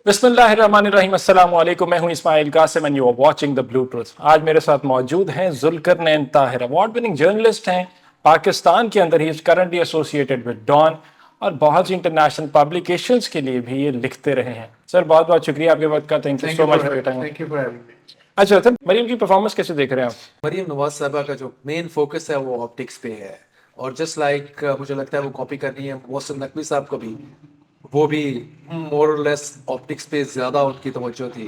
बिस्मिल्लाहिर्रहमानिर्रहीम, अस्सलामु अलैकुम। मैं हूं Ismail Qasim and you are watching the blue truth. आज मेरे साथ मौजूद हैं Zulqarnain Tahir, award winning journalist हैं पाकिस्तान के अंदर। He is currently associated with Dawn और बहुत सी इंटरनेशनल पब्लिकेशंस के लिए भी ये लिखते रहे हैं। सर बहुत बहुत शुक्रिया आपके वक्त का। Thank you so much for your time. Thank you for having me. अच्छा सर, मरीम की परफॉर्मेंस कैसे देख रहे हैं आप? मरीम नवाज साहबा का जो मेन फोकस है वो ऑप्टिक्स पे है, और जस्ट लाइक मुझे लगता है वो कॉपी करनी है मोहसिन नकवी साहब को भी। वो भी मोर और लेस ऑप्टिक्स पे ज्यादा उनकी तवज्जो थी।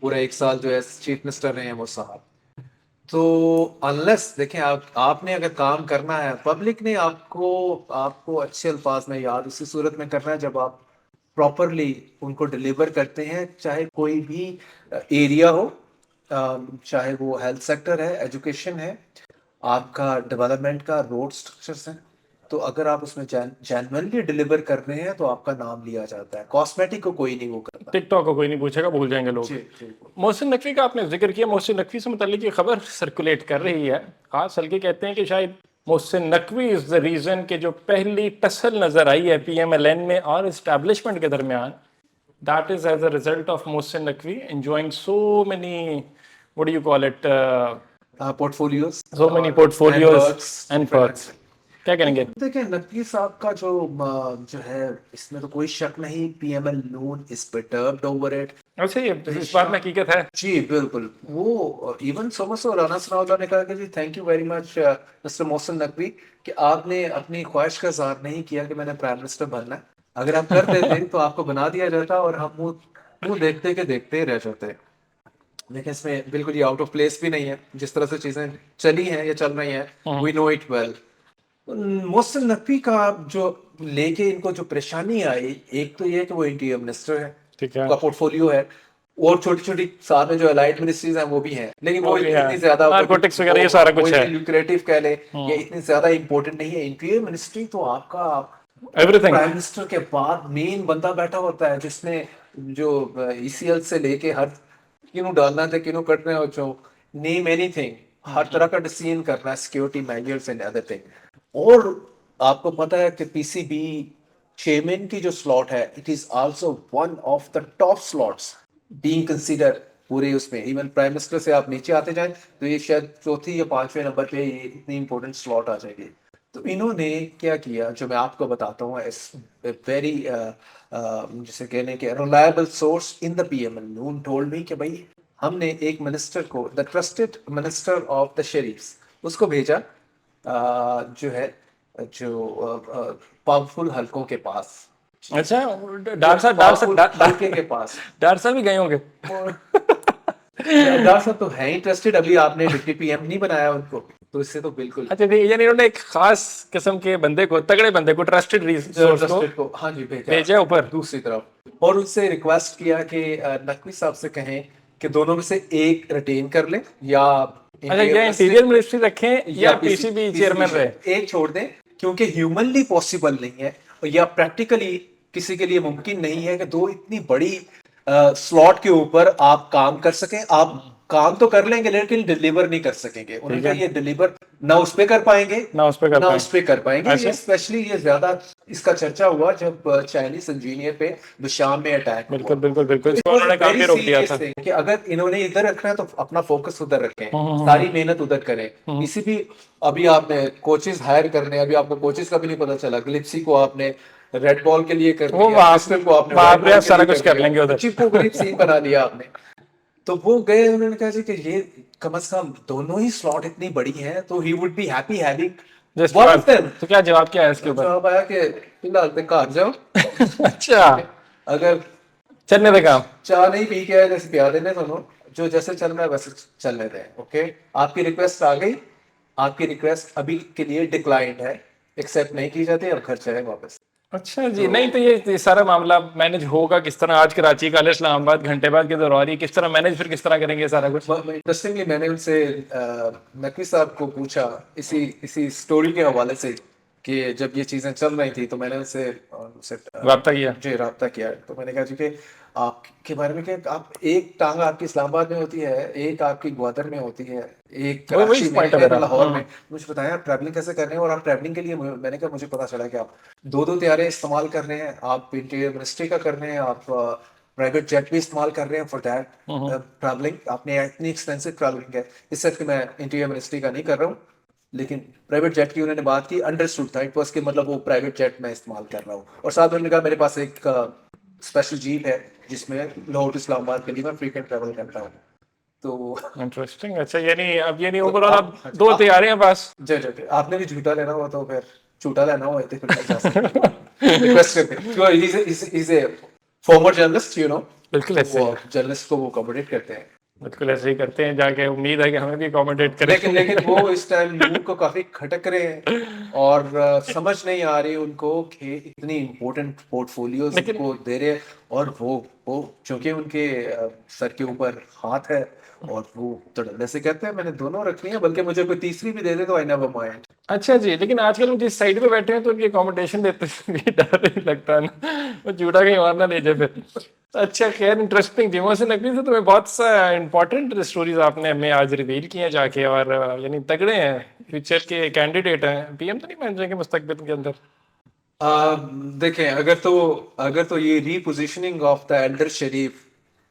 पूरा एक साल जो है चीफ मिनिस्टर रहे हैं वो साहब। तो अनलेस देखें, आपने अगर काम करना है, पब्लिक ने आपको आपको अच्छे अल्फाज में याद उसी सूरत में करना है जब आप प्रॉपरली उनको डिलीवर करते हैं, चाहे कोई भी एरिया हो, चाहे वो हेल्थ सेक्टर है, एजुकेशन है, आपका डेवलपमेंट का रोड स्ट्रक्चर्स हैं। तो अगर आप उसमें जेन्युइनली डिलीवर कर रहे हैं तो आपका नाम लिया जाता है। कॉस्मेटिक को कोई नहीं वो करता। टिकटॉक को कोई नहीं पूछेगा, भूल जाएंगे लोग। जी जी। मोहसिन नकवी का आपने जिक्र किया। मोहसिन नकवी से मुताल्लिक ये खबर सर्कुलेट कर रही है, खास हल्के कहते हैं कि शायद Mohsin Naqvi is the reason कि जो पहली टसल नजर आई है पीएमएलएन में और इस्टेब्लिशमेंट के दरमियान, that is as a result of Mohsin Naqvi enjoying so many, what do you call it, portfolios so many portfolios and perks. क्या करेंगे? देखिए, नकवी साहब का जो है, इसमें तो कोई शक नहीं, PML Noon is perturbed over it. अच्छा, ये इस बात में हकीकत है। जी बिल्कुल। वो इवन सोमसो राना सनाउल्लाह ने कहा कि जी thank you very much mister Mohsin Naqvi कि आपने अपनी ख्वाहिश का इज़हार नहीं किया कि मैंने प्राइम मिनिस्टर बनना है। अगर आप कर देते तो आपको बना दिया जाता और हम मुंह देखते के देखते रह जाते। लेकिन इसमें बिल्कुल ये आउट ऑफ प्लेस भी नहीं है। जिस तरह से चीजें चली हैं या चल रही हैं, we know it well. Mohsin Naqvi का जो लेके इनको जो परेशानी आई, एक तो ये है कि वो इंटीरियर मिनिस्टर है, ठीक है। का पोर्टफोलियो है, और छोटी छोटी साथ में जो अलाइड मिनिस्ट्रीज हैं वो भी हैं, लेकिन वो इतनी ज्यादा नारकोटिक्स वगैरह ये सारा कुछ है, ल्यूक्रेटिव कह ले, ये इतनी ज्यादा इंपॉर्टेंट नहीं है। इंटीरियर मिनिस्ट्री तो आपका एवरीथिंग। प्राइम मिनिस्टर के बाद मेन बंदा बैठा होता है, जिसने जो ईसीएल से लेके हर किन्हों डालना था, किन्हों कटना है, और जो नेम एनीथिंग, हर तरह का डिसीजन करना है, security measures and other thing. और आपको पता है कि पीसीबी चेयरमैन की जो स्लॉट है, it is also one of the top slots being consider पूरे उसमें। इवन प्राइम मिनिस्टर से आप नीचे आते जाएं तो ये शायद चौथी या पांचवें नंबर पे ये इतनी इंपॉर्टेंट स्लॉट आ जाएगी। तो इन्होंने क्या किया, जो मैं आपको बताता हूँ, इस वेरी जिसे कहने के reliable source in the PML Noon told me कि भाई हमने एक मिनिस्टर को, the trusted minister of the Sharifs, उसको भेजा जो है, जो पावरफुल हलकों के पास। अच्छा, डॉक्टर के पास साहब भी गए होंगे। डॉक्टर साहब तो है इंटरेस्टेड। अभी आपने डिप्टी पीएम नहीं बनाया उनको, तो इससे तो बिल्कुल। अच्छा, यानी इन्होंने एक खास किस्म के बंदे को, तगड़े बंदे को, ट्रस्टेड रिसोर्स को हाँ जी भेजा ऊपर दूसरी तरफ, और उनसे रिक्वेस्ट किया कि नकवी साहब से कहें कि दोनों में से एक रिटेन कर लें, या अच्छा या इंटीरियर मिनिस्ट्री रखें या पीसीबी चेयरमैन रहे, एक छोड़ दें, क्योंकि ह्यूमनली पॉसिबल नहीं है या प्रैक्टिकली किसी के लिए मुमकिन नहीं है कि दो इतनी बड़ी स्लॉट के ऊपर आप काम कर सकें। आप काम तो कर लेंगे लेकिन डिलीवर नहीं कर सकेंगे। उनका ये डिलीवर ना उस पे कर पाएंगे, ना उस पे कर पाएंगे। स्पेशली ये ज्यादा इसका चर्चा हुआ जब चाइनीज इंजीनियर पे शाम में अटैक हुआ। बिल्कुल बिल्कुल बिल्कुल, उन्होंने काम भी रोक दिया था कि अगर इन्होंने इधर रखना है तो अपना फोकस उधर रखें, सारी मेहनत उधर करें। इसी भी अभी आपने कोचेस हायर करने हैं, अभी आपको कोचेस का भी नहीं पता चला। ग्लिप्सी को आपने रेड बॉल के लिए कर दिया, को आपने सारा कुछ कर लेंगे उधर, चिपको ग्रिप सीन बना दिया आपने। तो वो गए, उन्होंने कहा जी कि ये कम से कम दोनों ही स्लॉट इतनी बड़ी हैं, तो he would be happy having one of them. तो क्या जवाब क्या है इसके ऊपर? जवाब आया कि फिलहाल तक घर जाओ। अच्छा, अगर चलने दे काम, चाह नहीं पी के आए जैसे पिया देने दोनों, जो जैसे चलना है वैसे चलने दें। ओके, आपकी रिक्वेस्ट आ गई, आपकी रिक्वेस्ट अभी के लिए डिक्लाइंड है, एक्सेप्ट नहीं की जाती, अब घर चले वापस। अच्छा जी। तो, नहीं तो ये सारा मामला मैनेज होगा किस तरह? आज कराची, कल इस्लामाबाद, घंटे बाद के दौर आ रही है, किस तरह मैनेज, फिर किस तरह करेंगे सारा कुछ? इंटरेस्टिंगली मैंने उनसे नकवी साहब को पूछा इसी स्टोरी के हवाले से कि जब ये चीजें चल रही थी, तो मैंने उनसे रब्ता किया। तो मैंने कहा जी कि आपके बारे में क्या, आप एक टांग आपकी इस्लामाबाद में होती है, एक आपकी ग्वादर में होती है, एक कराची में, एक लाहौर में। मुझे बताया आप ट्रैवलिंग कैसे कर रहे हैं, और आप ट्रैवलिंग के लिए, मैंने कहा मुझे पता चला कि आप दो त्यारे इस्तेमाल कर रहे हैं, आप इंटीरियर मिनिस्ट्री का कर रहे हैं, आप प्राइवेट जेट भी इस्तेमाल कर रहे हैं फॉर दैट ट्रैवलिंग। आपने इतनी एक्सपेंसिव ट्रैवलिंग है, इस सिर्फ मैं इंटीरियर मिनिस्ट्री का नहीं कर रहा हूँ, लेकिन प्राइवेट जेट की उन्होंने बात की, अंडरस्टूड था, इट वाज कि मतलब वो प्राइवेट जेट मैं इस्तेमाल कर रहा हूँ। और साथ में उन्होंने कहा मेरे पास एक स्पेशल जीप है जिसमें लाहौर टू इस्लामाबाद के लिए मैं फ्रीक्वेंट ट्रैवल करता हूँ। तो इंटरेस्टिंग। अच्छा, यानी ओवरऑल आप आप दो तैयारी हैं बस। जी आपने भी झूठा लेना हुआ तो फिर झूठा लेना हुआ तो फिर जा सकते रिक्वेस्ट करते क्यों, is a farmer journalist you know, बिल्कुल तो ऐसे वो ही है, जर्नलिस्ट को वो अकोमोडेट करते हैं। बिल्कुल ऐसे ही करते हैं जाके, उम्मीद है कि हमें भी अकोमोडेट लेकिन करें। लेकिन वो इस टाइम यूथ को काफी खटक रहे हैं और समझ नहीं आ रही उनको कि इतनी इम्पोर्टेंट पोर्टफोलियोज लेकिन उनको दे रहे हैं, और वो चूंकि उनके सर के ऊपर हाथ है, और वो तो डरने से कहते हैं मैंने दोनों रखनी है, बल्कि मुझे कोई तीसरी भी दे दे तो आई नेवर माइंड। अच्छा जी, लेकिन आजकल हम जिस साइड पे बैठे हैं तो उनकी अकोमोडेशन देते भी डर नहीं लगता ना, वो जूड़ा कहीं और ना ले जाए फिर। अच्छा, खैर, इंटरेस्टिंग जी। मोहसिन नकवी से तुम्हें बहुत सा इंपॉर्टेंट स्टोरीज आपने हमें आज रिवील की हैं जाके, और यानी तगड़े हैं, फ्यूचर के कैंडिडेट हैं, पीएम तो नहीं बन जाएंगे मुस्तकबिल के अंदर? देखें, अगर तो ये repositioning of the elder Sharif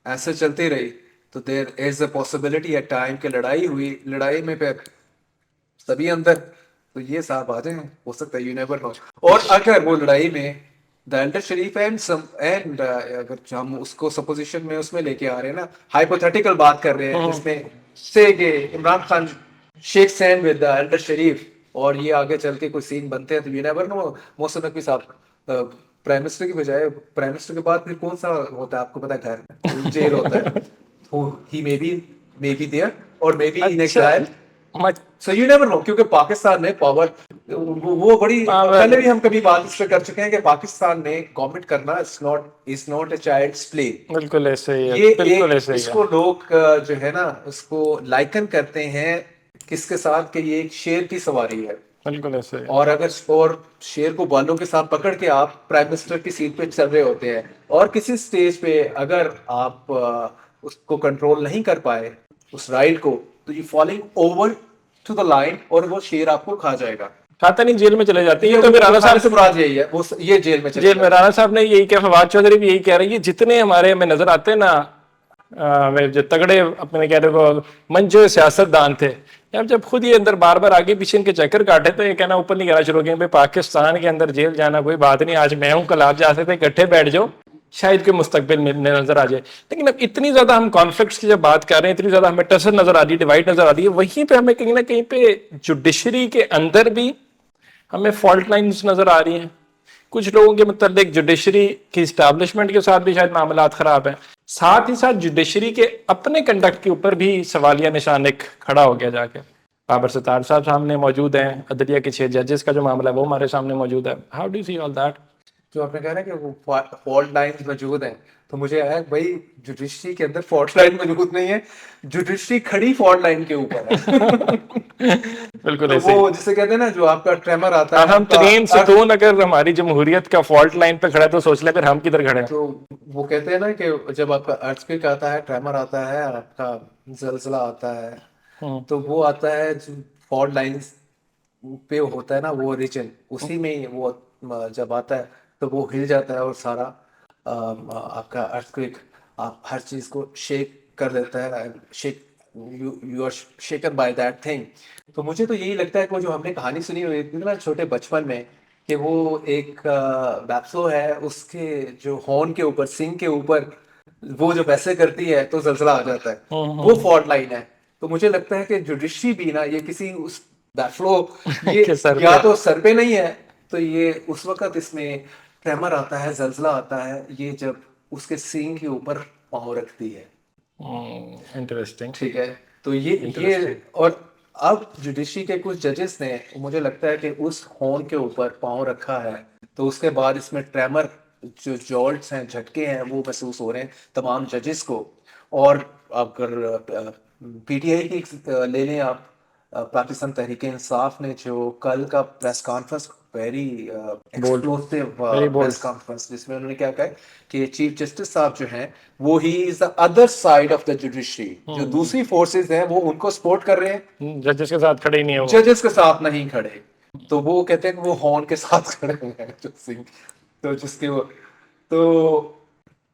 ऐसे चलती रही तो there is a possibility at time के लड़ाई हुई, लड़ाई में फिर सभी अंदर, तो ये साहब आ जाए, हो सकता है, यू नेवर नो। और अगर वो लड़ाई में द एल्डर शरीफ एंड अगर हम उसको सपोजिशन में उसमें लेके आ रहे हैं ना, हाइपोथेटिकल बात कर रहे हैं जिसमें से कि Imran Khan shake hand with the elder Sharif, और ये आगे चल के कोई सीन बनते हैं, तो you never know. Mohsin Naqvi साहब प्राइम मिनिस्टर की बजाय, प्राइम मिनिस्टर के बाद फिर कौन सा होता है आपको पता है? घर जेल होता है, तो ही मे बी देयर और मे बी इन अच्छा, exile. Much so you never know, क्योंकि पाकिस्तान में पावर वो बड़ी, पावर, पहले भी हम कभी बात इस पे कर चुके हैं कि पाकिस्तान में गवर्नमेंट करना is not a child's play. बिल्कुल ऐसे ही है, ये बिल्कुल एक ऐसे ही है, इसको लोग जो है ना उसको लाइकन करते हैं किसके साथ, कि ये एक शेर की सवारी है, बिल्कुल ऐसे ही है। और अगर और शेर को बालों के साथ पकड़ के आप प्राइम मिनिस्टर की सीट पे चल रहे होते हैं, और किसी स्टेज पे अगर आप उसको कंट्रोल नहीं कर पाए उस राइड को, तो you falling over to the line और वो शेर आपको खा जाएगा। खाता नहीं, जेल में चले जाते हैं। ये ये तो वो फिर राणा खाने से साहब, मुराद यही है, वो ये जेल में चले जेल में जाते राणा साहब ने यही कहा, फवाद चौधरी भी यही कह रही है, जितने हमारे में नजर आते हैं ना जो तगड़े अपने कह रहे वो मंजो सियासतदान थे, अब जब खुद ये अंदर बार बार आगे पीछे इनके चक्कर काटे तो ये कहना ऊपर नहीं कहना शुरू हो गया भाई पाकिस्तान के अंदर जेल जाना कोई बात नहीं, आज मैं हूं कल आप जा सकते, इकट्ठे बैठ जाओ, शायद कोई मुस्तकबिल में नजर आ जाए। लेकिन अब इतनी ज्यादा हम कॉन्फ्लिक्ट्स की जब बात कर रहे हैं, इतनी ज्यादा हमें टसल नजर आ रही है, डिवाइड नजर आ रही है, वहीं पे हमें कहीं ना कहीं पे जुडिशरी के अंदर भी हमें फॉल्ट लाइंस नजर आ रही हैं। कुछ लोगों के मतलब जुडिशरी की स्टैब्लिशमेंट के साथ भी शायद मामलात खराब हैं, साथ ही साथ जुडिशरी के अपने कंडक्ट के ऊपर भी सवालिया निशान एक खड़ा हो गया जाके। बाबर सत्तार साहब सामने मौजूद हैं, अदलिया के 6 जजेस का जो मामला है वो हमारे सामने मौजूद है। How do see all that? जो आपने कहा ना कि वो फॉल्ट लाइंस मौजूद हैं, तो मुझे आया भाई जुडिशरी के अंदर फॉल्ट लाइन मौजूद नहीं है, जुडिशरी खड़ी फॉल्ट लाइन के ऊपर है। बिल्कुल तो ऐसे ही। वो जिसे कहते हैं ना, जो आपका ट्रेमर आता है, अहम आपका तरीन सुकून अगर हमारी जमहूरियत का फॉल्ट लाइन पे खड़ा है तो सोच ले फिर हम किधर खड़े हैं। तो वो कहते हैं ना कि जब आपका अर्थक्वेक आता है, ट्रेमर आता है, आपका जलजला आता है, तो वो आता है जो फॉल्ट लाइंस पे होता है ना, वो रीजन उसी में ही वो जब आता है तो वो हिल जाता है, और सारा आपका अर्थक्वेक आप हर चीज को शेक कर देता है, shake, you are shaken by that thing. तो मुझे तो यही लगता है कि वो जो हमने कहानी सुनी हुई थी ना छोटे बचपन में, कि वो एक बैप्सो है, उसके जो हॉर्न के ऊपर, सिंग के ऊपर वो जब ऐसे करती है तो जलजला आ जाता है, वो फॉल्ट लाइन है। तो मुझे लगता है कि जुडिशरी भी ना, ये किसी उस बैफ्लो, ये के सर या पे। तो सर पे नहीं है, तो ये उस वक्त इसमें ट्रेमर आता है, जलजला आता है, ये जब उसके सींग के ऊपर पाँव रखती है। इंटरेस्टिंग, ठीक है, तो ये इंटरेस्टिंग। और अब जुडिशरी के कुछ जजेस ने, मुझे लगता है कि उस हॉर्न के ऊपर पाँव रखा है, तो उसके बाद इसमें ट्रेमर, जो जॉल्ट्स हैं, झटके हैं, वो महसूस हो रहे हैं तमाम जजेस को। और अगर पीटीआई की ले लें आप, पाकिस्तान तहरीक इंसाफ ने जो कल का press conference, very bold, explosive very bold. Press conference, जिसमें उन्होंने क्या कहा कि चीफ जस्टिस साहब जो हैं वो he is the other side of the judiciary, जो दूसरी फोर्सेस हैं वो उनको सपोर्ट कर रहे हैं, जजेस के साथ खड़े ही नहीं है वो। जजेस के साथ नहीं खड़े। तो वो कहते हैं कि वो हॉर्न के साथ खड़े हुए हैं जो सिंह, तो जिसके वो, तो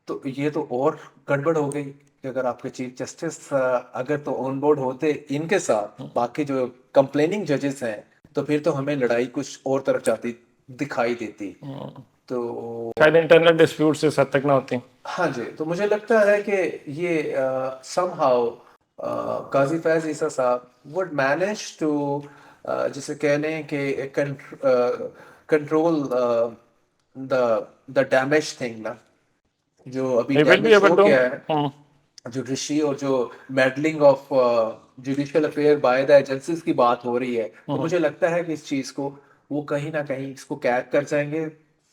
तो ये तो और गड़बड़ हो गई कि अगर आपके चीफ जस्टिस अगर तो ऑन बोर्ड होते इनके साथ बाकी जो कंप्लेनिंग जजेस हैं, तो फिर तो हमें लड़ाई कुछ और तरफ जाती दिखाई देती। तो शायद इंटरनल डिस्प्यूट्स इस हद तक ना होती। हाँ जी, तो मुझे लगता है कि ये समहाउ काजी फैज ईसा साहब वुड मैनेज टू जिसे कह लें कि control the the damage thing ना, जो अभी They will be damage able हो to. गया है हम्म, जुडिशरी और जो meddling of judicial affair by the agencies की बात हो रही है, तो मुझे लगता है कि इस चीज को वो कहीं ना कहीं इसको कैच कर जाएंगे,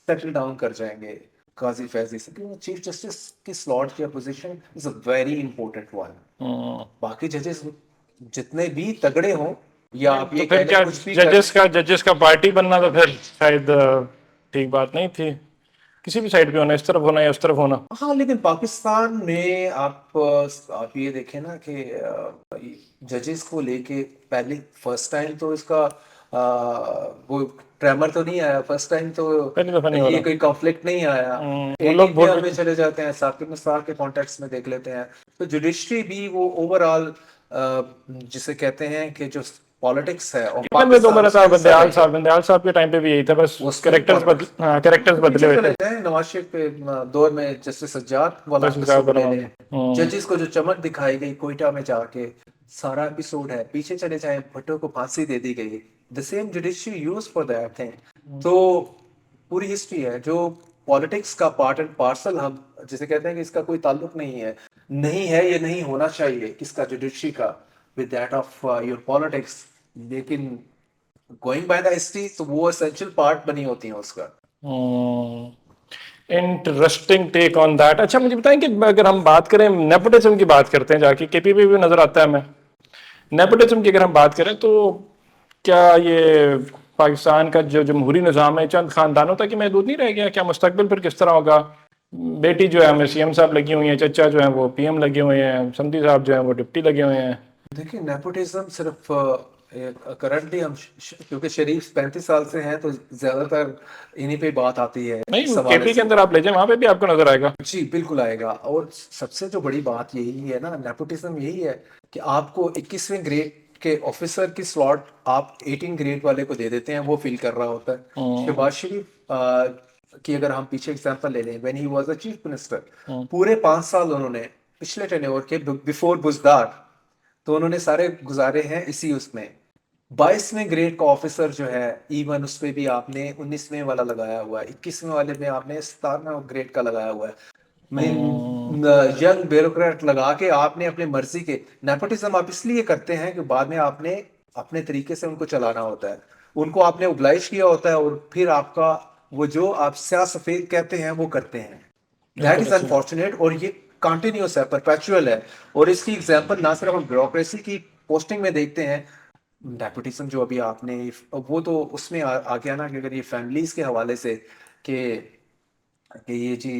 सेटल डाउन कर जाएंगे काजी फैजी से, क्योंकि चीफ जस्टिस की स्लॉट की position is a very important one. बाकी जजेस जितने भी तगड़े हों या आप तो ये फिर कह लें क्या कुछ भी कर लें, जजेस का पार्टी बनना तो फिर शायद ठीक बात नहीं थी। किसी भी साइड पे होना, इस तरफ होना या उस तरफ होना। हाँ लेकिन पाकिस्तान में आप ये देखें ना कि जजेस को लेके पहले फर्स्ट टाइम तो इसका वो ट्रेमर तो नहीं आया, फर्स्ट टाइम तो पहली दफा नहीं हो ये रहा। कोई कॉन्फ्लिक्ट नहीं आया। वो लोग 18 वोट। में चले जाते हैं, साकिब निसार के कॉन्टेक्स्ट में देख लेते हैं, तो जुडिशरी भी वो ओवरऑल जिसे कहते हैं कि जो पॉलिटिक्स है और में तो पाकिस्तान मेरा उसका था हिस्सा रह गया। बंदयाल साहब के टाइम पे भी यही था, बस उसमें भी पॉलिटिक्स, कैरेक्टर्स बदले पीछे हुए चले थे। जाए नवाज शरीफ के दौर में जस्टिस सज्जाद वाला जस्टिस एपिसोड साहब ले रहमान। लें, जजेस को जो चमक दिखाई गई कोयटा में जाके, सारा एपिसोड है। पीछे चले जाए भुट्टो को फांसी दे दी गई, the same judiciary use for that thing. तो पूरी हिस्ट्री है जो पॉलिटिक्स का पार्ट एंड पार्सल, हम जिसे कहते हैं कि इसका कोई ताल्लुक नहीं है, नहीं है, ये नहीं होना चाहिए किसका, जुडिशरी का, with that of your politics. लेकिन गोइंग बाय द हिस्ट्री तो वो एसेंशियल पार्ट बनी होती है उसका। Interesting take on that. अच्छा मुझे बताएं कि अगर हम बात करें नेपोटिज्म की, बात करते हैं जाके केपीपी भी नजर आता है हमें। नेपोटिज्म की अगर हम बात करें तो क्या ये पाकिस्तान का जो जमहूरी निज़ाम है चंद खानदानों तक ही महदूद नहीं रह गया? क्या मुस्तकबिल फिर किस तरह होगा? बेटी जो है हमें सीएम साहब लगी हुई है, चचा जो है वो पीएम लगे हुए हैं, समधी साहब जो है वो डिप्टी लगे हुए हैं। देखिए नेपोटिज्म सिर्फ करंटली हम क्योंकि शरीफ 35 साल से हैं तो ज्यादातर इन्हीं पे बात आती है नहीं, इस हवाले केपी के से। अंदर आप ले जाए, वहां पे भी आपको नजर आएगा। जी बिल्कुल आएगा, और सबसे जो बड़ी बात यही है ना, नेपोटिज्म यही है कि आपको 21वें ग्रेड के ऑफिसर की स्लॉट आप 18 ग्रेड वाले को दे देते हैं, वो फिल कर रहा होता है। शहबाज शरीफ की अगर हम पीछे एग्जांपल ले लें, when he was the chief minister, पूरे 5 साल उन्होंने पिछले टेन्योर के बिफोर बुजदार, तो उन्होंने सारे गुजारे हैं इसी उसमें। 22वें ग्रेड का ऑफिसर जो है, इवन उस पे भी आपने 19वें वाला लगाया हुआ है, 21वें वाले में आपने 17वें ग्रेड का लगाया हुआ है। मीन यंग ब्यूरोक्रेट लगा के आपने अपने मर्जी के, नेपोटिज्म आप इसलिए करते हैं कि बाद में आपने अपने तरीके से उनको चलाना होता है, उनको आपने ओब्लाइज किया होता है, और फिर आपका वो जो आप स्या सफेद कहते हैं वो करते हैं। दैट इज अनफॉर्चुनेट, और ये कंटिन्यूस है, परपेचुअल है। और इसकी एग्जांपल ना सिर्फ हम ब्यूरोक्रेसी की पोस्टिंग में देखते हैं, नेपोटिज्म जो अभी आपने, वो तो उसमें आ गया ना कि अगर ये फैमिलीज के हवाले से कि ये जी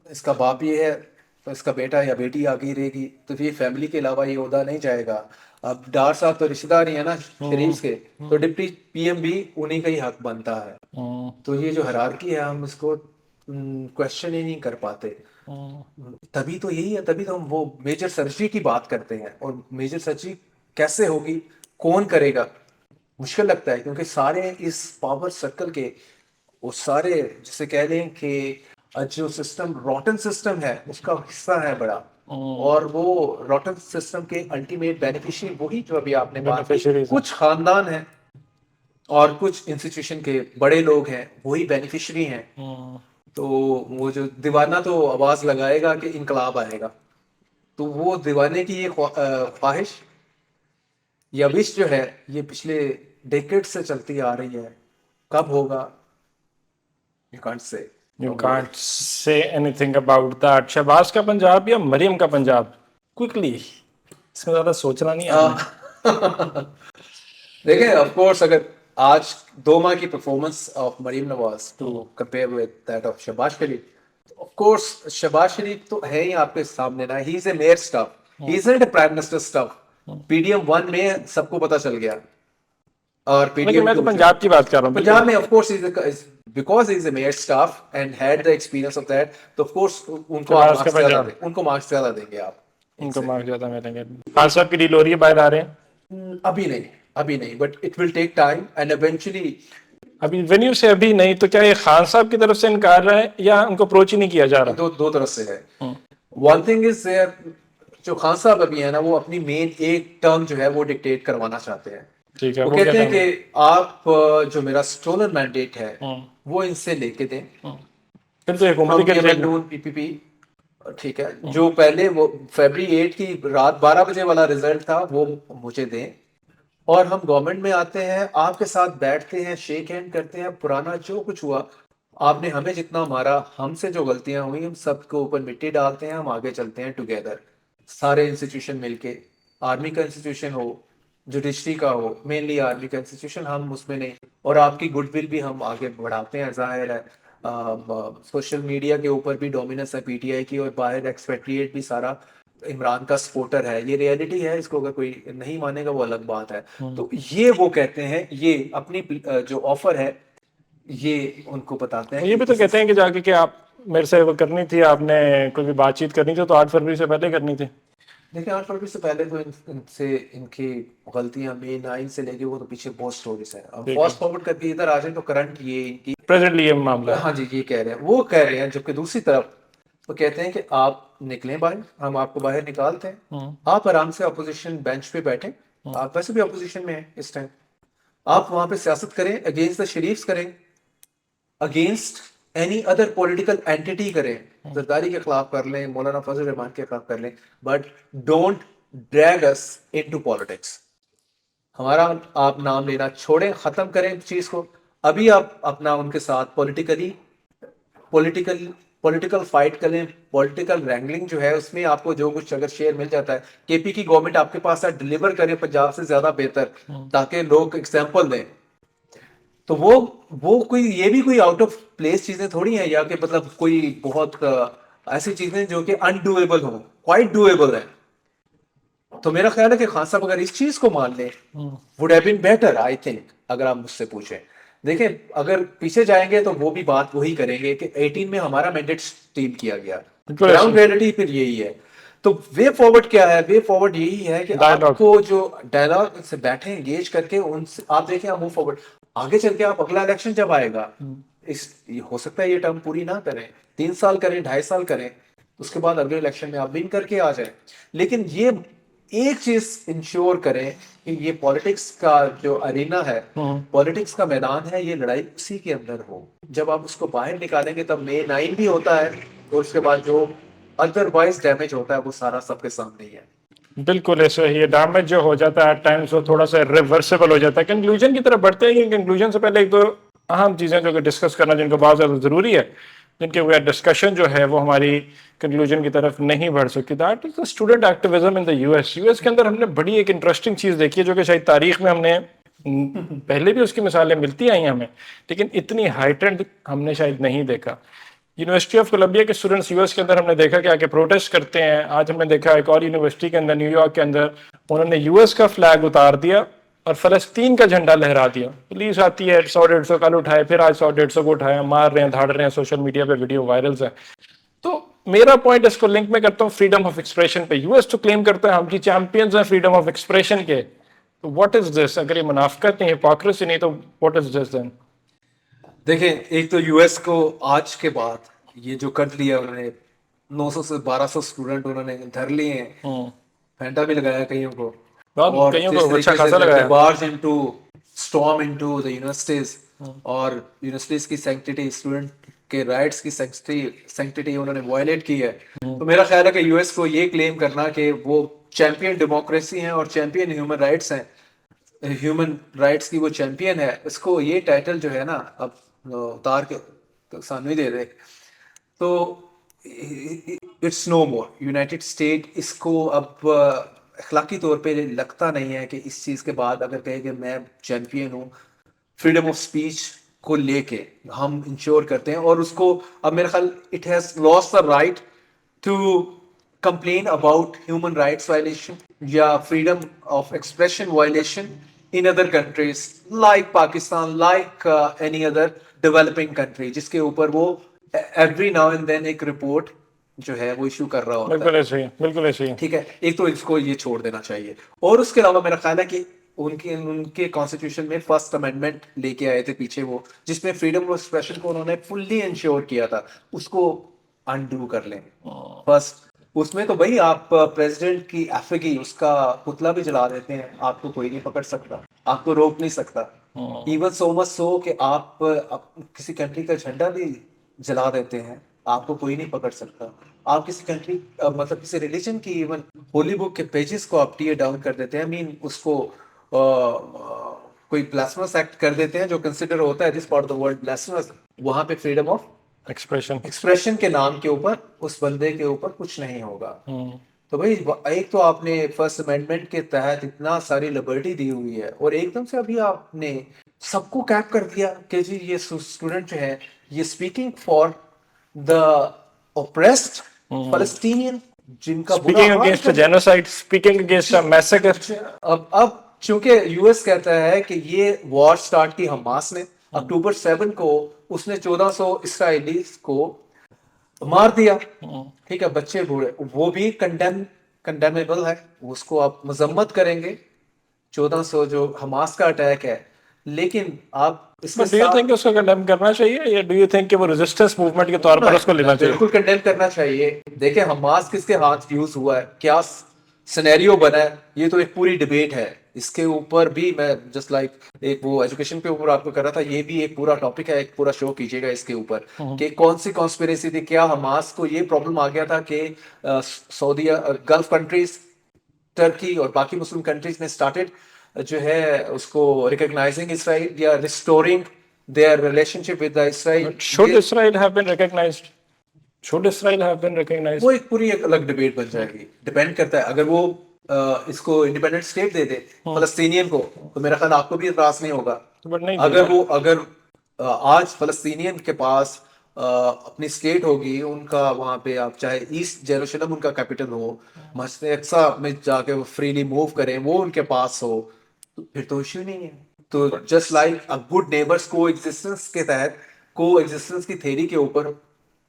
इसका बाप ये है तो इसका बेटा या बेटी आगे रहेगी, तो फिर फैमिली के अलावा ये ओहदा नहीं जाएगा। अब डार साहब तो रिश्तेदार ही है ना शरीफ के, तो डिप्टी पीएम भी उन्हीं का ही हक बनता है। तो ये जो हायरार्की है हम इसको क्वेश्चन ही नहीं कर पाते। तभी तो यही है, तभी तो हम वो मेजर सर्जरी की बात करते हैं, और मेजर सर्जरी कैसे होगी, कौन करेगा, मुश्किल लगता है, क्योंकि सारे इस पावर सर्कल के वो सारे जिसे कह लें कि जो सिस्टम रॉटन सिस्टम है उसका हिस्सा है बड़ा, और वो रॉटन सिस्टम के अल्टीमेट बेनिफिशियरी वही जो अभी आपने बात की, कुछ खानदान है और कुछ इंस्टीट्यूशन के बड़े लोग हैं, वही बेनिफिशियरी हैं। तो वो जो दीवाना तो आवाज लगाएगा कि इनकलाब आएगा, तो वो दीवाने की ये ख्वाहिश या विश जो है, ये पिछले डेकेड से चलती आ रही है। कब होगा you can't say. You can't say anything about that. Shahbaz का पंजाब या मरियम का पंजाब? क्विकली, इसमें ज्यादा सोचना नहीं है। देखिए ऑफ कोर्स, अगर आज 2 माह की performance of Maryam Nawaz to compare with that of Shehbaz Sharif, of course Shehbaz Sharif तो है ही आपके सामने ना, he is a mayor stuff, he isn't a prime minister stuff. PDM 1 में सबको पता चल गया, और लेकिन पीडीएम मैं 2 तो पंजाब की बात कर रहा हूँ। पंजाब में of course is because he is a mayor staff and had the experience of that, तो of course उनको तो आप उसके मार्क्स बाद ज्यादा जाओ। देंगे, उनको मार्क्स ज्यादा देंगे आप उनको इनसे। मार्क्स ज्यादा मिलेंगे। खान साहब की डील हो रही है, बाहर आ रहे हैं? अभी नहीं, but it will take time and eventually. अभी वेन्यू से अभी नहीं, तो क्या ये खान साहब की तरफ से इनकार रहा है या उनको अप्रोच ही नहीं किया जा रहा? दो तरफ से है। वन थिंग इज जो खान साहब अभी है ना, वो अपनी मेन एक टर्म जो है वो डिक्टेट करवाना चाहते हैं। ठीक है, वो वो क्या कहते हैं काम है? कि आप जो मेरा स्टोलन मैंडेट है वो इनसे लेके दें फिर तो हुकूमत फ्रॉम ही कर जाएगी। PML PPP। ठीक है, जो पहले वो February 8 की रात 12 बजे वाला रिजल्ट था वो मुझे दें, और हम गवर्नमेंट में आते हैं, आपके साथ बैठते हैं, शेक हैंड करते हैं, पुराना जो कुछ हुआ, आपने हमें जितना मारा, हमसे जो गलतियां हुई, हम सबको ऊपर मिट्टी डालते हैं, हम आगे चलते हैं टुगेदर, सारे इंस्टीट्यूशन मिलके, आर्मी का इंस्टीट्यूशन हो, जुडिशरी का हो, मेनली आर्मी का इंस्टीट्यूशन, हम उसमें नहीं, और आपकी गुडविल भी हम आगे बढ़ाते हैं। जाहिर है सोशल मीडिया के ऊपर भी डोमिनेंस है PTI की, और बाहर एक्सपेट्रिएट भी सारा इमरान का सपोर्टर है, ये रियलिटी है, इसको अगर कोई नहीं मानेगा वो अलग बात है। तो ये वो कहते हैं, ये अपनी जो ऑफर है ये उनको बताते हैं ये भी तो कहते हैं कि जाके कि आप मेरे से वो करनी थी, आपने कोई भी बातचीत करनी थी तो 8 फरवरी से पहले करनी थी। देखिए 8 फरवरी से पहले तो इनसे इनकी गलतियां May 9 से लेके वो तो पीछे बहुत स्टोरीज है। अब फास्ट फॉरवर्ड करके इधर आ जाए तो करंट ये इनकी प्रेजेंटली ये मामला है। हाँ जी, ये कह रहे हैं, वो कह रहे हैं, जबकि दूसरी तरफ वो कहते हैं कि आप निकलें बाहर, हम आपको बाहर निकालते हैं, आप आराम से अपोजिशन बेंच पे बैठें, आप वैसे भी अपोजिशन में हैं इस टाइम, आप वहां पे सियासत करें, अगेंस्ट द शरीफ्स करें, against any other political entity करें, जरदारी के खिलाफ कर लें, मौलाना फजल रहमान के खिलाफ कर लें, but don't drag us into politics. हमारा आप नाम लेना छोड़ें, खत्म करें चीज को। अभी आप अपना उनके साथ पॉलिटिकल पॉलिटिकल फाइट करें, पॉलिटिकल रैंगलिंग जो है उसमें आपको जो कुछ अगर शेयर मिल जाता है, KP की गवर्नमेंट आपके पास डिलीवर करे पंजाब से ज्यादा बेहतर, ताकि लोग एग्जांपल दें। तो वो कोई, ये भी कोई आउट ऑफ प्लेस चीजें थोड़ी हैं, या कि मतलब कोई बहुत ऐसी चीजें जो कि अनडूएबल हो, क्वाइट डूएबल है। तो मेरा ख्याल है कि खान साहब अगर इस चीज को मान ले, would have been better, I think, अगर आप मुझसे पूछें। देखें, अगर पीछे जाएंगे तो वो भी बात वही करेंगे कि 18 में हमारा मैंडेट स्टील किया गया, ग्राउंड रियलिटी फिर यही है। तो वे फॉरवर्ड क्या है? वे फॉरवर्ड यही है कि आपको जो डायलॉग से बैठे एंगेज करके उनसे आप देखें, आप मूव फॉरवर्ड, आगे चल के आप अगला इलेक्शन जब आएगा, हो सकता है ये टर्म पूरी ना करें, 3 साल करें, 2.5 साल करें, उसके बाद अगले इलेक्शन में आप विन करके आ जाए, लेकिन ये एक चीज इंश्योर करें कि ये पॉलिटिक्स का जो अरीना है, पॉलिटिक्स का मैदान है, ये लड़ाई उसी के अंदर हो। जब आप उसको बाहर निकालेंगे तब May 9 भी होता है, और उसके बाद जो अदरवाइज डैमेज होता है वो सारा सबके सामने ही है। बिल्कुल ऐसे ही डैमेज जो हो जाता है एट टाइम्स वो थोड़ा सा रिवर्सेबल हो जाता है। कंक्लूजन की तरफ बढ़ते हैं। कंक्लूजन से पहले एक दो अहम चीज़ें जो कि डिस्कस करना, जिनको बहुत ज़्यादा ज़रूरी है, जिनके वगैरह डिस्कशन जो है वो हमारी कंक्लूजन की तरफ नहीं बढ़ सकती। That is the student activism in the US के अंदर हमने बड़ी एक इंटरेस्टिंग चीज़ देखी है, जो कि शायद तारीख में हमने पहले भी उसकी मिसालें मिलती आई हमें, लेकिन इतनी हाइटेंड हमने शायद नहीं देखा। यूनिवर्सिटी ऑफ कोलंबिया के स्टूडेंट्स US के अंदर हमने देखा कि आके प्रोटेस्ट करते हैं। आज हमने देखा एक और यूनिवर्सिटी के अंदर, न्यूयॉर्क के अंदर, उन्होंने US का फ्लैग उतार दिया और फलस्तीन का झंडा लहरा दिया। पुलिस आती है, 100-150 कल उठाए, फिर आज 100-150 को उठाया, मार रहे हैं, धाड़ रहे हैं, सोशल मीडिया पे वीडियो वायरल्स है। तो मेरा पॉइंट इसको लिंक में करता हूँ फ्रीडम ऑफ एक्सप्रेशन पे। US तो क्लेम करता है हम जी चैंपियंस हैं फ्रीडम ऑफ एक्सप्रेशन के। तो व्हाट इज दिस? अगर ये मुनाफिकत नहीं, हिपोक्रेसी नहीं, तो व्हाट इज दिस देन? देखें, एक तो US को आज के बाद ये जो कर लिया उन्होंने, 900 से 1200 स्टूडेंट उन्होंने धर लिए हैं, फैंटा भी लगाया कईयों को, और कईयों को अच्छा खासा लगाया, barge into storm into the universities, और यूनिवर्सिटीज की सैंक्टिटी, स्टूडेंट के राइट्स की सैंक्टिटी उन्होंने वायलेट की है। तो मेरा ख्याल है कि US को ये क्लेम करना कि वो चैंपियन डेमोक्रेसी हैं और चैंपियन ह्यूमन राइट्स हैं, ह्यूमन राइट्स की वो चैंपियन है, इसको ये टाइटल जो है ना अब उतार के तो सानू ही दे दे, तो it's no more. United State इसको अब अखलाकी तौर पे लगता नहीं है कि इस चीज़ के बाद अगर कहे कि मैं चैंपियन हूँ, फ्रीडम ऑफ स्पीच को लेके हम इंश्योर करते हैं, और उसको अब मेरा ख्याल it has lost the right to complain about human rights violation या freedom of expression violation in other countries like Pakistan, like any other developing country, जिसके ऊपर वो एवरी नाउ एंड देन एक रिपोर्ट जो है वो इशू कर रहा होता है। बिल्कुल ऐसे ही, बिल्कुल ऐसे ही। ठीक है, एक तो इसको ये छोड़ देना चाहिए। और उसके अलावा मेरा ख्याल है कि उनके उनके कॉन्स्टिट्यूशन में फर्स्ट अमेंडमेंट लेके आए थे पीछे वो, जिसमें फ्रीडम ऑफ एक्सप्रेशन को उन्होंने फुल्ली इंश्योर किया था, उसको अनडू कर लें फर्स्ट। उसमें तो भाई आप प्रेसिडेंट की एफिगी उसका पुतला भी जला देते हैं, आपको कोई नहीं पकड़ सकता, आपको रोक नहीं सकता। इवन सो मच सो कि आप किसी कंट्री का झंडा भी जला देते हैं, आपको कोई नहीं पकड़ सकता। आप किसी कंट्री मतलब किसी रिलीजन की इवन होली बुक के पेजेस को आप टीयर डाउन कर देते हैं, आई मीन उसको कोई ब्लास्फेमस एक्ट कर देते हैं जो कंसिडर होता है this part of the world blasphemous, वहां पे फ्रीडम ऑफ एक्सप्रेशन। एक्सप्रेशन के नाम के ऊपर उस बंदे के ऊपर कुछ नहीं होगा। तो भाई एक तो आपने फर्स्ट अमेंडमेंट के तहत इतना सारी लिबर्टी दी हुई है, और एकदम से अभी आपने सबको कैप कर दिया कि जी ये स्टूडेंट जो है ये स्पीकिंग फॉर द ओप्रेस्ड फलस्तीनियन, जिनका बुरा speaking hall against genocide, speaking against a massacre. अब चूंकि यूएस कहता है कि ये वॉर स्टार्ट की हमास ने, अक्टूबर 7 को उसने 1400 इसराइलीज को मार दिया। ठीक है, बच्चे बूढ़े, वो भी कंडेमेबल है, उसको आप मजम्मत करेंगे 1400 जो हमास का अटैक है। लेकिन आप इसके डू यू थिंक उसको कंडेम करना चाहिए, या डू यू थिंक कि वो रेजिस्टेंस मूवमेंट के तौर पर उसको लेना चाहिए? बिल्कुल कंडेम करना चाहिए। देखिए हमास किसके हाथ यूज हुआ है, क्या सिनेरियो बना है, ये तो एक पूरी डिबेट है। इसके ऊपर भी मैं जस्ट लाइक एक वो एजुकेशन के ऊपर आपको कर रहा था, ये भी एक पूरा टॉपिक है, एक पूरा शो कीजिएगा इसके ऊपर कि कौन सी कॉन्स्पिरेसी थी। क्या हमास को ये प्रॉब्लम आ गया था कि सऊदी गल्फ कंट्रीज, टर्की और बाकी मुस्लिम कंट्रीज ने स्टार्टेड जो है उसको रिकॉग्नाइजिंग इसराइल या restoring their relationship with Israel. Should Israel have been recognized? Should Israel have been recognized? वो एक पूरी एक अलग डिबेट बन जाएगी, डिपेंड करता है। अगर वो इसको इंडिपेंडेंट स्टेट दे दे फलस्तीनियन को, तो मेरा ख्याल आपको भी इतराज नहीं होगा। But नहीं अगर आज फलस्तीनियन के पास अपनी स्टेट होगी, उनका वहां पे आप चाहे ईस्ट जेरूशलम उनका कैपिटल हो, मस्जिद अक्सा में जाके वो फ्रीली मूव करें, वो उनके पास हो, तो फिर तो इश्यू नहीं है। तो just like a good neighbours को एग्जिस्टेंस के तहत, को एग्जिस्टेंस की थ्योरी के ऊपर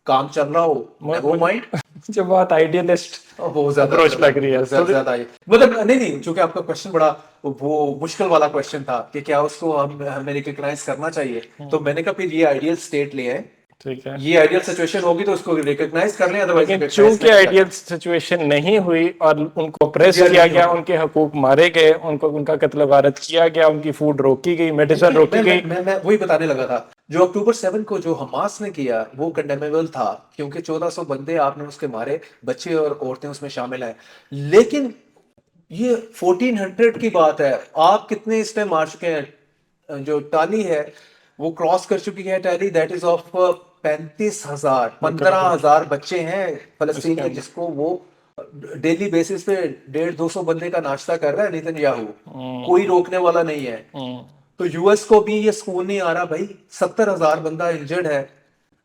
काम चल रहा हो, नेवर माइंड। जो बहुत आइडियलिस्ट बहुत ज्यादा अप्रोच लग रही है। ज्यादा मतलब नहीं, चूंकि आपका क्वेश्चन बड़ा वो मुश्किल वाला क्वेश्चन था कि क्या उसको हमें रिकॉग्नाइज करना चाहिए, तो मैंने कहा फिर ये आइडियल स्टेट ले आए, ठीक है, ये आइडियल सिचुएशन होगी तो उसको रिकॉग्नाइज कर लें, अदरवाइज लेकिन चूंकि आइडियल सिचुएशन नहीं हुई और उनको प्रेस किया गया, उनके हकूक मारे गए, उनको उनका कत्ल वारत किया गया, उनकी फूड रोकी गई, मेडिसिन रोकी गई। मैं वही बताने लगा था, जो अक्टूबर 7 को जो हमास ने किया वो कंडेमेबल था, क्योंकि 1400 बंदे आपने उसके मारे, बच्चे और औरतें उसमें शामिल हैं। लेकिन ये 1400 की बात है, आप कितने इस टाइम मार चुके हैं? जो टाली है वो क्रॉस कर चुकी है टैली, दैट इज ऑफ 35,000 15,000 बच्चे हैं फलस्तीनी, जिसको वो डेली बेसिस पे 150-200 बंदे का नाश्ता कर रहा है नेतन्याहू, कोई रोकने वाला नहीं है। तो यूएस को भी ये सुकून नहीं आ रहा भाई, 70,000 बंदा इंजर्ड है,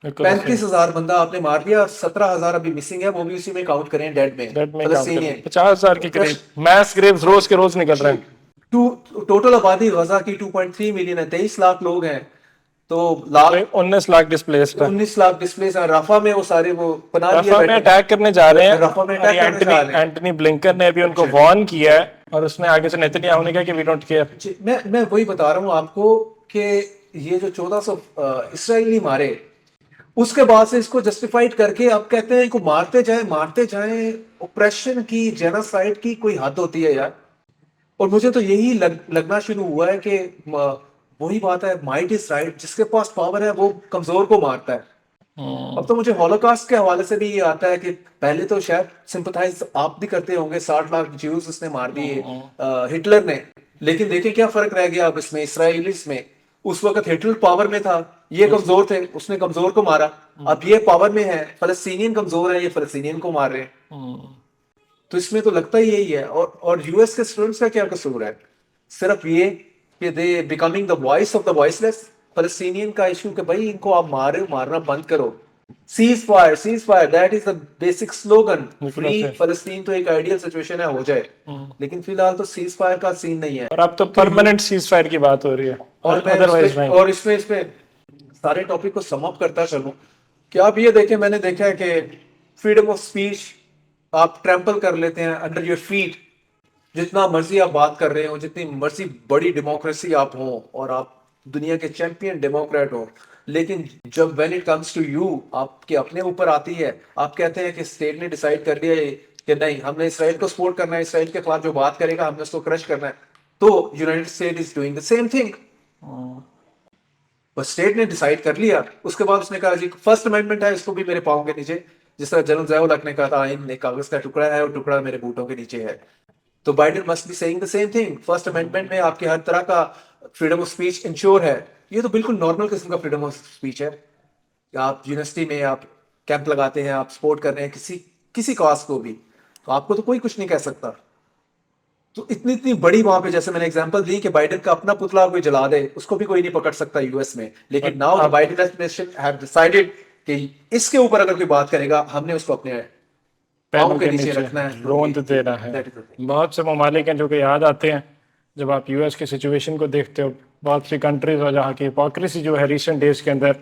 35,000 बंदा आपने मार दिया, 17,000 अभी मिसिंग है, वो भी उसी में काउंट करें डेड में, 50,000 के करीब मैस ग्रेव्स रोज के रोज निकल रहे हैं। टोटल आबादी गजा की 2.3 मिलियन है, 23 लाख लोग हैं, तो 19 लाख डिस्प्लेस्ड है, 19 लाख डिस्प्लेस है। रफा में वो सारे वो पनाह लिए रफा में अटैक करने जा रहे हैं। रफा में अटैक करने जा रहे हैं। एंटनी ब्लिंकन ने भी उनको वार्न किया है, और उसने आगे से नेतन्याहू ने कहा कि वी डोंट केयर। मैं वही बता रहा हूँ आपको कि ये जो 1400 इसराइली मारे, उसके बाद से इसको जस्टिफाइड करके अब कहते हैं इनको मारते जाएं। ऑपरेशन की, जेनोसाइड की कोई हद होती है यार। और मुझे तो यही लगना शुरू हुआ है कि वही बात है, माइट इज राइट, जिसके पास पावर है वो कमजोर को मारता है। अब तो मुझे हॉलोकास्ट के हवाले से भी ये आता है कि पहले तो शायद सिंपथाइज आप भी करते होंगे, 60 लाख ज्यूज उसने मार दिए हिटलर ने, लेकिन देखिए क्या फर्क रह गया अब इसमें, इसराइलीस में। उस वक्त हिटलर पावर में था, ये कमजोर थे, उसने कमजोर को मारा। अब ये पावर में है, फलस्तीनियन कमजोर है, ये फलस्तीनियन को मार रहे हैं। तो इसमें तो लगता ही यही है। और यूएस के स्टूडेंट्स का क्या कसूर है? सिर्फ ये कि they becoming the voice of the voiceless. Palestinian का इशू कि भाई इनको आप मारना बंद करो, cease fire, that is the basic slogan. Free Palestine तो एक आइडियल सिचुएशन है, हो जाए, लेकिन फिलहाल तो सीज फायर का सीन नहीं है। और अब तो परमानेंट सीज फायर की बात हो रही है, और इसमें सारे टॉपिक को सम अप करता चलूं कि आप ये देखें, मैंने देखा है कि फ्रीडम ऑफ स्पीच आप ट्रैम्पल कर लेते हैं अंडर योर फीट। जितना मर्जी आप बात कर रहे हो, जितनी मर्जी बड़ी डेमोक्रेसी आप हो और आप दुनिया के चैंपियन डेमोक्रेट हो, लेकिन जब when it comes to you, आपके अपने ऊपर आती है, आप कहते हैं कि स्टेट ने डिसाइड कर लिया है कि नहीं, हमने इसराइल को सपोर्ट करना है, इसराइल के खिलाफ जो बात करेगा हमने उसको क्रश करना है, तो United state is doing the same thing. बस स्टेट ने डिसाइड कर लिया, उसके बाद उसने कहा जी फर्स्ट अमेंडमेंट है, इसको भी मेरे पाँव के नीचे, जिस तरह जनरल ज़िया उल हक ने कहा था आइन ने कागज का टुकड़ा है और टुकड़ा मेरे बूटों के नीचे है। तो Biden must be saying the same thing. First amendment में आपके हर तरह का फ्रीडम ऑफ स्पीच इंश्योर है। ये तो बिल्कुल नॉर्मल किस्म का फ्रीडम ऑफ स्पीच है। आप यूनिवर्सिटी में आप कैंप लगाते हैं, आप सपोर्ट कर रहे हैं किसी कॉज को भी, तो आपको तो कोई कुछ नहीं कह सकता। तो इतनी इतनी बड़ी वहां पे, जैसे मैंने एग्जांपल दी कि बाइडेन का अपना पुतला कोई जला दे, उसको भी कोई नहीं पकड़ सकता यूएस में। लेकिन now the Biden administration have decided कि इसके ऊपर अगर कोई बात करेगा, हमने उसको अपने पैरों के नीचे रखना है, रोंद देना है। That is the thing. बहुत से ममालिक हैं जो कि याद आते हैं जब आप यूएस की सिचुएशन को देखते हो। बहुत सी कंट्रीज और जहाँ की हिपोक्रेसी जो है रिसेंट डेज के अंदर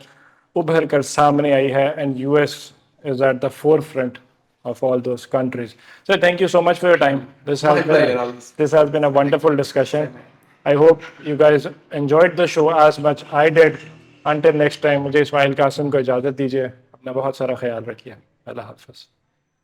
उभर कर सामने आई है, and US is at the four front of all those countries. So thank you so much for your time. This has been a wonderful discussion. I hope you guys enjoyed the show as much I did. Until next time, मुझे इस्माइल कासिम को इजाज़त दीजिए। अपना बहुत सारा ख्याल रखिए। अल्लाह हाफ़िज़।